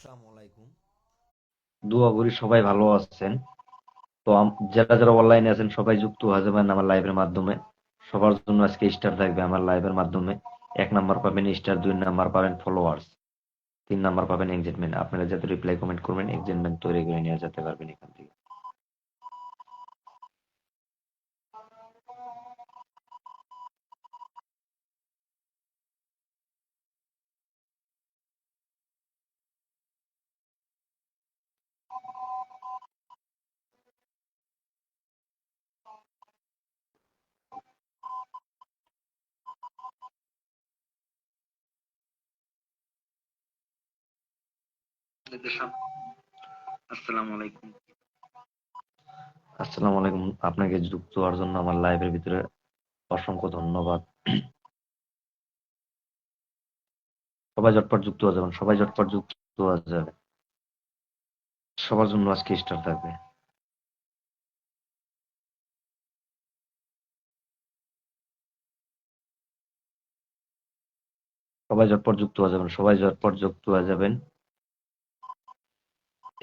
আসসালামু আলাইকুম। দোয়া করি সবাই ভালো আছেন। তো যারা যারা অনলাইনে আছেন সবাই যুক্ত হয়ে যাবেন আমার লাইভের মাধ্যমে। সবার জন্য আজকে স্টার থাকবে আমার লাইভের মাধ্যমে। 1 নাম্বার পাবেন স্টার, 2 নাম্বার পাবেন ফলোয়ার্স, 3 নাম্বার পাবেন এঙ্গেজমেন্ট। আপনারা যাতে রিপ্লাই কমেন্ট করবেন এঙ্গেজমেন্ট তৈরি করে নিয়ে যেতে পারবেন এখান থেকে। আসসালামু আলাইকুম। আসসালামু আলাইকুম, আপনাকে যুক্ত হওয়ার জন্য আমার লাইভের ভিতরে অসংখ্য ধন্যবাদ। সবাই ঝটপট যুক্ত হয়ে যাবেন, সবাই ঝটপট যুক্ত হয়ে যাবে। সবার জন্য আজকে স্টার থাকবে। সবাই ঝটপট যুক্ত হয়ে যাবেন, সবাই ঝটপট যুক্ত হয়ে যাবেন।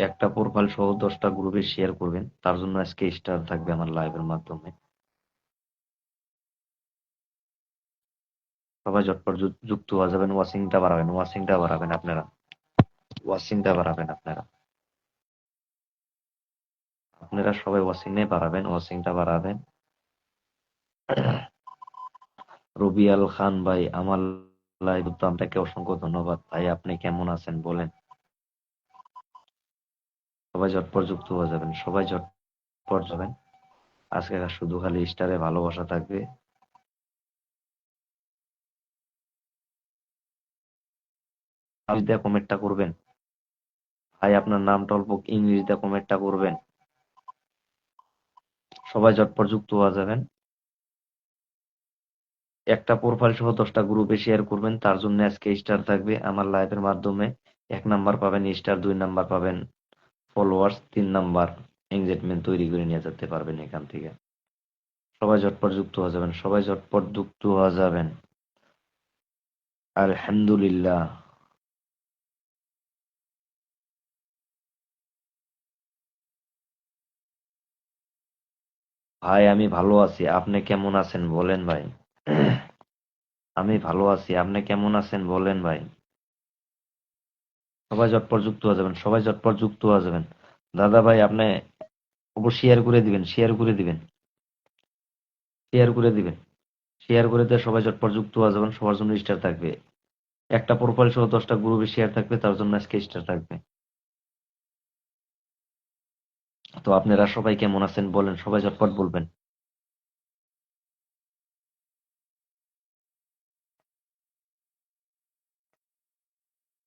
একটা প্রোফাইল সহ 10টা গ্রুপে শেয়ার করবেন, তার জন্য আজকে স্টার থাকবে আমার লাইভের মাধ্যমে। সবাই ঝটপট যুক্ত হয়ে যাবেন। ওয়াচিংটা বাড়াবেন, ওয়াচিংটা বাড়াবেন আপনারা, ওয়াচিংটা বাড়াবেন আপনারা। আপনারা সবাই ওয়াচিংয়ে বাড়াবেন, ওয়াচিংটা বাড়াবেন। রবিয়াল খান ভাই, আমার লাইভ তো আপনাকে অসংখ্য ধন্যবাদ ভাই। আপনি কেমন আছেন বলেন। সবাই ঝটপট যুক্ত হয়ে যাবেন, সবাই ঝটপট যাবেন। আজকে শুধু খালি স্টারে ভালোবাসা থাকবে। ইংলিশ দিয়ে কমেন্টটা করবেন ভাই, আপনার নামটা অল্প ইংলিশ দিয়ে কমেন্টটা করবেন। সবাই ঝটপট যুক্ত হয়ে যাবেন। একটা প্রোফাইল সহ 10টা গ্রুপে শেয়ার করবেন, তার জন্য আজকে স্টার থাকবে আমার লাইভের মাধ্যমে। 1 নাম্বার পাবেন স্টার, 2 নাম্বার পাবেন ফলোয়ার্স, 3 নাম্বার এঙ্গেজমেন্ট তৈরি করে নিয়ে যেতে পারবেন এখান থেকে। সবাই ঝটপট যুক্ত হয়ে যাবেন, সবাই ঝটপট যুক্ত হয়ে যাবেন। আলহামদুলিল্লাহ। ভাই আমি ভালো আছি, আপনি কেমন আছেন বলেন ভাই। আমি ভালো আছি, আপনি কেমন আছেন বলেন ভাই। সবাই ঝটপট যুক্ত হয়ে যাবেন, সবাই ঝটপট যুক্ত হয়ে যাবেন। দাদা ভাই আপনি অবশ্যই শেয়ার করে দিবেন, শেয়ার করে দিবেন, শেয়ার করে দিবেন। শেয়ার করে দিয়ে সবাই ঝটপট যুক্ত হয়ে যাবেন, সবার জন্য স্টার থাকবে। একটা প্রোফাইল সহ 10টা গ্রুপে শেয়ার থাকবে, তার জন্য আজকে স্টার থাকবে। তো আপনারা সবাই কেমন আছেন বলেন, সবাই ঝটপট বলবেন।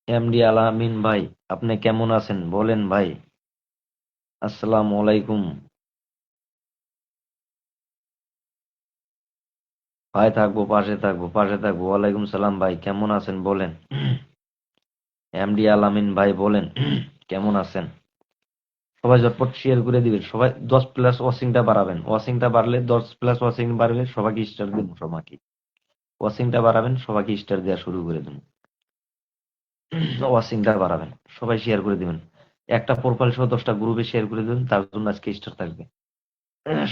এমডি আলামিন ভাই, আপনি কেমন আছেন বলেন ভাই। আসসালামু আলাইকুম। ভাই থাকবো, পাশে থাকবো, পাশে থাকবো। ওয়ালাইকুম সালাম ভাই, কেমন আছেন বলেন। এমডি আলামিন ভাই বলেন কেমন আছেন। সবাই ঝটপট শেয়ার করে দিবেন, সবাই 10+ ওয়াচিংটা বাড়াবেন। ওয়াচিংটা বাড়লে 10+ ওয়াচিং বাড়বে, সবাইকে স্টার দিন। সবাইকে ওয়াচিংটা বাড়াবেন, সবাইকে স্টার দেওয়া শুরু করে দিন। ওয়াচিংটা বাড়াবেন, সবাই শেয়ার করে দিবেন। একটা প্রোফাইল সহ 10টা গ্রুপে শেয়ার করে দিবেন, তার জন্য আজকে স্টার থাকবে।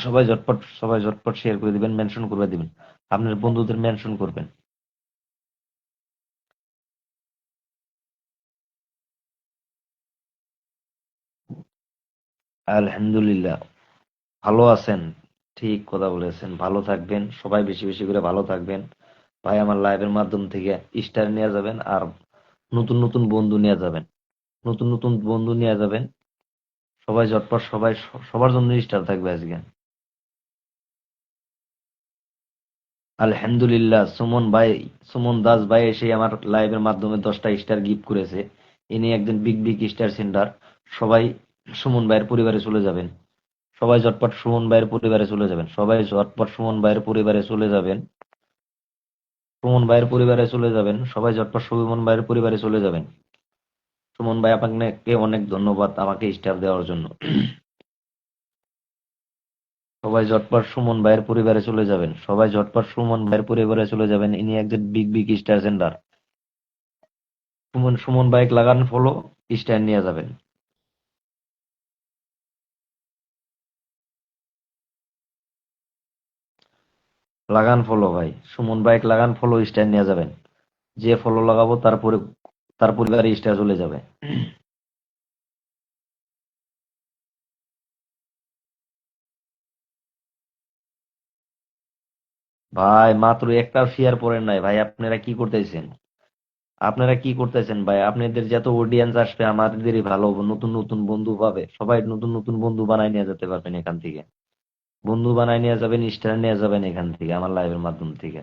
সবাই ঝটপট, সবাই ঝটপট শেয়ার করে দিবেন, মেনশন করে দিবেন। আপনার বন্ধুদের মেনশন করবেন। আলহামদুলিল্লাহ। ভালো আছেন, ঠিক কথা বলেছেন। ভালো থাকবেন, সবাই বেশি বেশি করে ভালো থাকবেন। ভাই আমার লাইভের মাধ্যম থেকে স্টার নিয়ে যাবেন, আর নতুন নতুন বন্ধু নিয়ে যাবেন, নতুন নতুন বন্ধু নিয়ে যাবেন। সবাই ঝটপট, সবাই সবার জন্য স্টার থাকবে আজকে। আলহামদুলিল্লাহ। সুমন ভাই, সুমন দাস ভাই এসে আমার লাইভের মাধ্যমে 10টা স্টার গিফট করেছে। ইনি একজন বিগ বিগ স্টার সেন্টার। সবাই সুমন ভাইয়ের পরিবারে চলে যাবেন। সবাই ঝটপট সুমন ভাইয়ের পরিবারে চলে যাবেন, সবাই ঝটপট সুমন ভাইয়ের পরিবারে চলে যাবেন। সুমন ভাইয়ের পরিবারে চলে যাবেন, সবাই ঝটপট সুমন ভাইয়ের পরিবারে চলে যাবেন। সুমন ভাই আপনাকে অনেক ধন্যবাদ আমাকে স্টার দেওয়ার জন্য। সবাই ঝটপট সুমন ভাইয়ের পরিবারে চলে যাবেন, সবাই ঝটপট সুমন ভাইয়ের পরিবারে চলে যাবেন। ইনি একজন big big star centre. Suman Suman ভাই লাগান ফলো, স্ট্যান্ড নিয়ে যাবেন। লাগান ফলো ভাই, সুমন বাইক লাগান ফলো, স্ট্যান্ড নিয়ে যাবেন। যে ফলো লাগাবো তারপরে তার পরিবারে স্টার চলে যাবে। ভাই মাত্র একটা শেয়ার পড়েন নাই ভাই, আপনারা কি করতেছেন? আপনারা কি করতেছেন ভাই? আপনাদের যত অডিয়েন্স আসবে আমাদেরই ভালো, নতুন নতুন বন্ধু পাবে, সবাই নতুন নতুন বন্ধু বানায় নিয়ে যেতে পারবেন এখান থেকে। বন্ধু বানায় নিয়ে যাবেন, স্টার নিয়ে যাবেন এখান থেকে, আমার লাইভের মাধ্যম থেকে।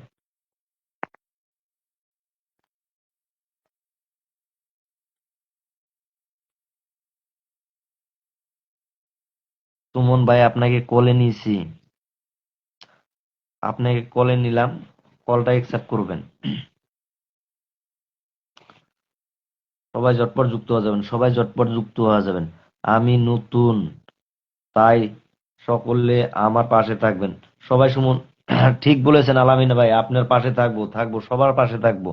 সুমন ভাই আপনাকে কলে নিয়েছি, আপনাকে কলে নিলাম, কলটা অ্যাকসেপ্ট করবেন। সবাই ঝটপট যুক্ত হয়ে যাবেন, সবাই ঝটপট যুক্ত হয়ে যাবেন। আমি নতুন, তাই সকলে আমার পাশে থাকবেন। সবাই সুমন ঠিক বলেছেন আলামিন ভাই, আপনার পাশে থাকবো, থাকবো, সবার পাশে থাকবো।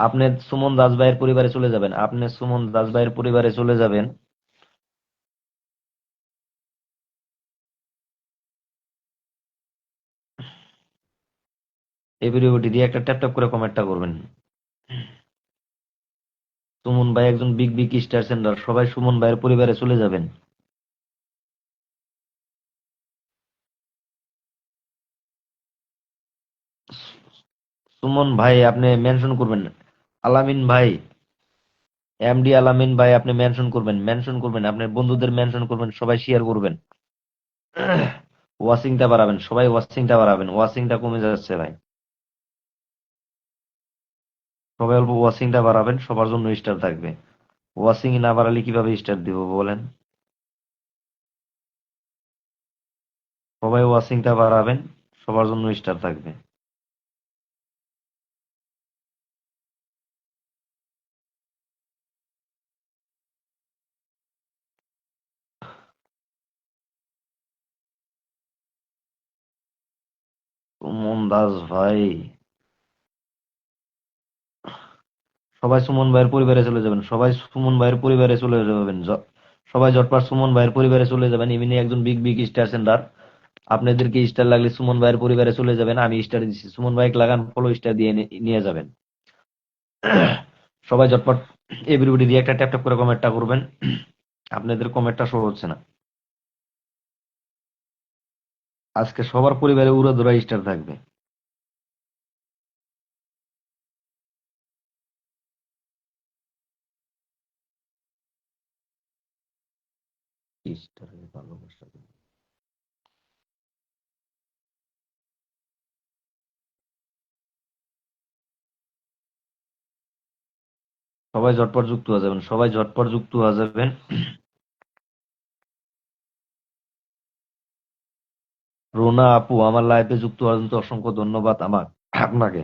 আপনি সুমন দাস ভাইয়ের পরিবারে চলে যাবেন, আপনি সুমন দাস ভাইয়ের পরিবারে চলে যাবেন। এভরিবডি দিয়ে একটা ট্যাপ ট্যাপ করে কমেন্টটা করবেন। সুমন ভাই একজন বিগ বিগ স্টার সেন্ডার, সবাই সুমন ভাইয়ের পরিবারে চলে যাবেন। সুমন ভাই আপনি মেনশন করবেন, আলামিন ভাই, এমডি আলামিন ভাই আপনি মেনশন করবেন, মেনশন করবেন, আপনার বন্ধুদের মেনশন করবেন, সবাই শেয়ার করবেন। ওয়াচিংটা বাড়াবেন, সবাই ওয়াচিংটা বাড়াবেন, ওয়াচিংটা কমে যাচ্ছে ভাই। সবাই অল্প ওয়াচিংটা বাড়াবেন, সবার জন্য স্টার থাকবে। ওয়াচিং না বাড়ালে কিভাবে স্টার দিব বলেন? সবাই ওয়াচিংটা বাড়াবেন, সবার জন্য স্টার থাকবে। সুমন দাস ভাই, সবাই সুমন ভাইয়ের পরিবারে চলে যাবেন, সবাই সুমন ভাইয়ের পরিবারে চলে যাবেন, সবাই ঝটপট সুমন ভাইয়ের পরিবারে চলে যাবেন। ইনি একজন বিগ বিগ স্টার সেন্টার। আপনাদেরকে স্টার লাগলে সুমন ভাইয়ের পরিবারে চলে যাবেন, আমি স্টার দিচ্ছি, সুমন ভাই লাগান ফলো, স্টার দিয়ে নিয়ে যাবেন। সবাই ঝটপট এভরিবডি দিয়ে একটা ট্যাপ ট্যাপ করে কমেন্টটা করবেন। আপনাদের কমেন্টটা শো হচ্ছে না। আজকে সবার পরিবারে উড়াধুরা স্টার থাকবে। স্টারের ভালোবাসা, সবাই ঝটপট যুক্ত হয়ে যাবেন, সবাই ঝটপট যুক্ত হয়ে যাবেন। রোনা আপু আমার লাইফে যুক্ত হওয়ার জন্য অসংখ্য ধন্যবাদ আমার আপনাকে।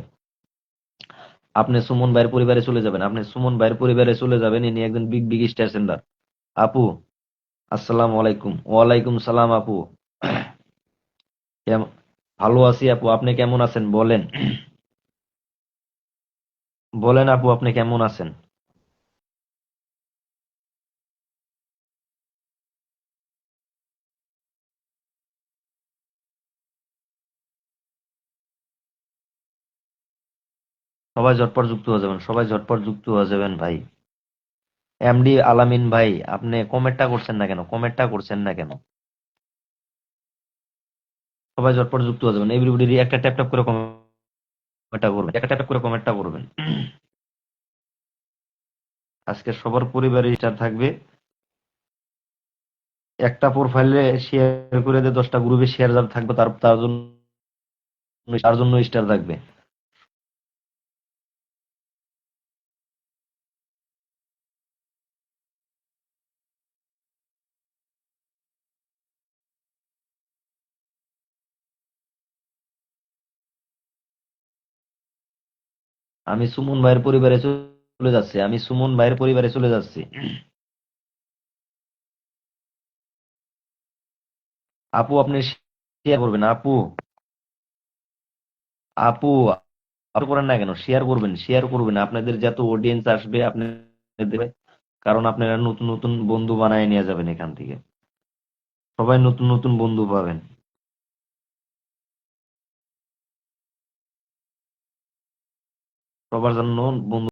আপনি সুমন ভাইয়ের পরিবারে চলে যাবেন, আপনি সুমন ভাইয়ের পরিবারে চলে যাবেন, ইনি একজন বিগ বিগ স্টার সেন্টার। আপু আসসালামু আলাইকুম। ওয়ালাইকুম সালাম আপু। ভালো আছি আপু, আপনি কেমন আছেন বলেন? বলেন আপু আপনি কেমন আছেন? সবাই ঝটপট যুক্ত হয়ে যাবেন, সবাই ঝটপট যুক্ত হয়ে যাবেন ভাই। এমডি আলামিন ভাই আপনি কমেন্টটা করছেন না কেন? কমেন্টটা করছেন না কেন? সবাই ঝটপট যুক্ত হয়ে যাবেন, এভরিবডি একটা ট্যাপ ট্যাপ করে কমেন্টটা করবেন, একটা ট্যাপ করে কমেন্টটা করবেন। আজকে সবার পরিবারে স্টার থাকবে। একটা প্রোফাইলে শেয়ার করে দিয়ে 10টা গ্রুপে শেয়ার যার থাকবে, তার জন্য স্টার থাকবে। আমি সুমন ভাইয়ের পরিবারে চলে যাচ্ছি, আমি সুমন ভাইয়ের পরিবারে চলে যাচ্ছি। আপু আপনি শেয়ার করবেন আপু, আপু আপনি করেন না কেন? শেয়ার করবেন, শেয়ার করবেন, আপনাদের যত অডিয়েন্স আসবে আপনাদের কারণ আপনারা নতুন নতুন বন্ধু বানায় নিয়ে যাবেন এখান থেকে। সবাই নতুন নতুন বন্ধু পাবেন। সবার জন্য বন্ধু